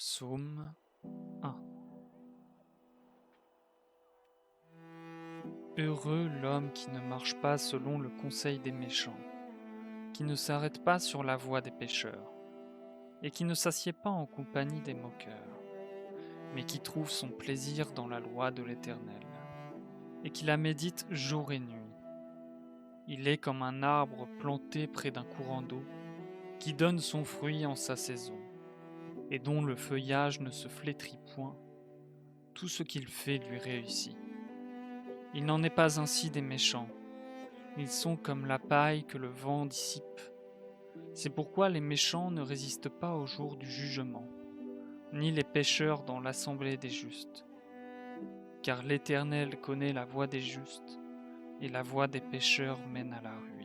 Psaume 1. Heureux l'homme qui ne marche pas selon le conseil des méchants, qui ne s'arrête pas sur la voie des pécheurs, et qui ne s'assied pas en compagnie des moqueurs, mais qui trouve son plaisir dans la loi de l'Éternel, et qui la médite jour et nuit. Il est comme un arbre planté près d'un courant d'eau, qui donne son fruit en sa saison, et dont le feuillage ne se flétrit point. Tout ce qu'il fait lui réussit. Il n'en est pas ainsi des méchants. Ils sont comme la paille que le vent dissipe. C'est pourquoi les méchants ne résistent pas au jour du jugement, ni les pécheurs dans l'assemblée des justes. Car l'Éternel connaît la voie des justes, et la voie des pécheurs mène à la ruine.